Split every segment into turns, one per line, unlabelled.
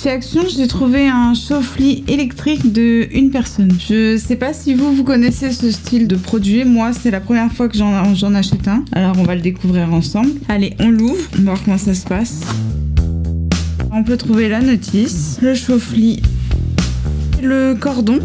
Chez Action, j'ai trouvé un chauffe-lit électrique de une personne. Je sais pas si vous connaissez ce style de produit. Moi, c'est la première fois que j'en achète un. Alors, on va le découvrir ensemble. Allez, on l'ouvre. On va voir comment ça se passe. On peut trouver la notice, le chauffe-lit, le cordon,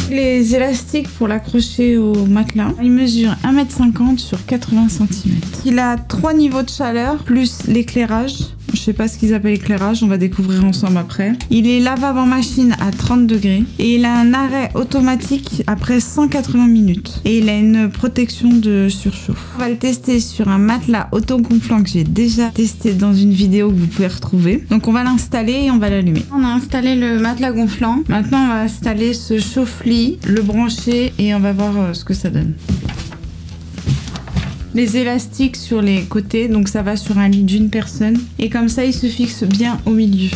les élastiques pour l'accrocher au matelas. Il mesure 1,50 m sur 80 cm. Il a 3 niveaux de chaleur plus l'éclairage. Je sais pas ce qu'ils appellent éclairage, on va découvrir ensemble après. Il est lavable en machine à 30 degrés et il a un arrêt automatique après 180 minutes. Et il a une protection de surchauffe. On va le tester sur un matelas autogonflant que j'ai déjà testé dans une vidéo que vous pouvez retrouver. Donc on va l'installer et on va l'allumer. On a installé le matelas gonflant. Maintenant on va installer ce chauffe-lit, le brancher et on va voir ce que ça donne. Les élastiques sur les côtés, donc ça va sur un lit d'une personne. Et comme ça, il se fixe bien au milieu.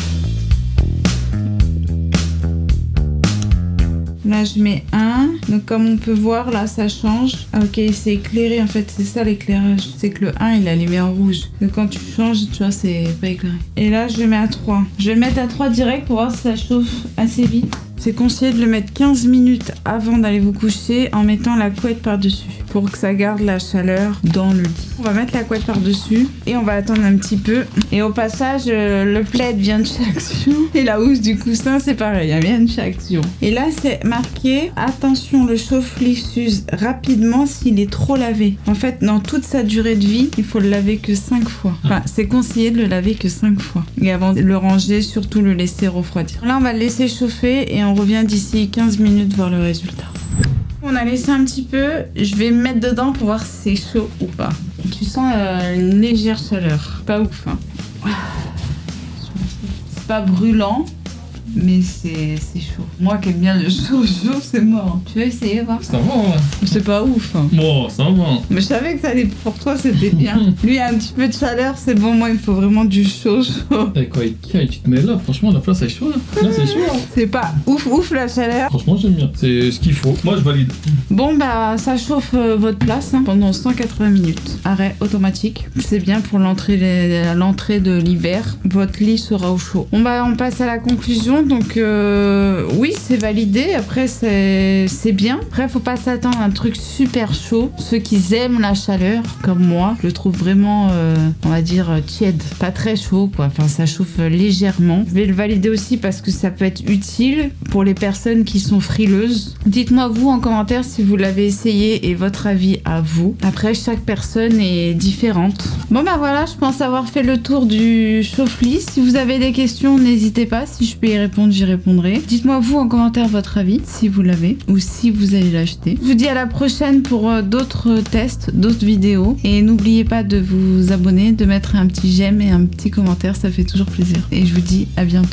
Là, je mets un. Donc comme on peut voir, là, ça change. Ah, ok, c'est éclairé. En fait, c'est ça l'éclairage. C'est que le 1, il est allumé en rouge. Donc quand tu changes, tu vois, c'est pas éclairé. Et là, je le mets à 3. Je vais le mettre à 3 direct pour voir si ça chauffe assez vite. C'est conseillé de le mettre 15 minutes avant d'aller vous coucher en mettant la couette par-dessus pour que ça garde la chaleur dans le lit. On va mettre la couette par-dessus et on va attendre un petit peu. Et au passage, le plaid vient de chez Action et la housse du coussin, c'est pareil, elle vient de chez Action. Et là, c'est marqué « Attention, le chauffe-lit s'use rapidement s'il est trop lavé ». En fait, dans toute sa durée de vie, il faut le laver que 5 fois. Enfin, c'est conseillé de le laver que 5 fois. Et avant de le ranger, surtout le laisser refroidir. Là, on va le laisser chauffer et on revient d'ici 15 minutes voir le résultat. On a laissé un petit peu, je vais me mettre dedans pour voir si c'est chaud ou pas. Tu sens une légère chaleur, pas ouf hein. C'est pas brûlant, mais c'est chaud. Moi qui aime bien le chaud, c'est mort. Tu veux essayer voir?
Ça va, ouais.
C'est pas ouf hein.
Bon, ça va.
Mais je savais que ça allait pour toi, c'était bien. Lui a un petit peu de chaleur, c'est bon, moi il me faut vraiment du chaud.
Et quoi, tu te mets là, franchement, la place est chaude. Là, c'est chaud. Hein.
C'est pas ouf la chaleur.
Franchement, j'aime bien. C'est ce qu'il faut. Moi, je valide.
Bon, bah, ça chauffe votre place hein, pendant 180 minutes. Arrêt automatique. C'est bien pour l'entrée de l'hiver. Votre lit sera au chaud. On passe à la conclusion. Donc, oui, c'est validé. Après, c'est bien. Après, faut pas s'attendre à un truc super chaud. Ceux qui aiment la chaleur, comme moi, je le trouve vraiment, on va dire, tiède. Pas très chaud, quoi. Enfin, ça chauffe légèrement. Je vais le valider aussi parce que ça peut être utile pour les personnes qui sont frileuses. Dites-moi, vous, en commentaire, si vous l'avez essayé et votre avis à vous. Après, chaque personne est différente. Bon, bah voilà, je pense avoir fait le tour du chauffe-lit. Si vous avez des questions, n'hésitez pas. Si je peux y répondre, j'y répondrai. Dites-moi, vous, en commentaire, votre avis, si vous l'avez ou si vous allez l'acheter. Je vous dis à la prochaine pour d'autres tests, d'autres vidéos. Et n'oubliez pas de vous abonner, de mettre un petit j'aime et un petit commentaire, ça fait toujours plaisir. Et je vous dis à bientôt.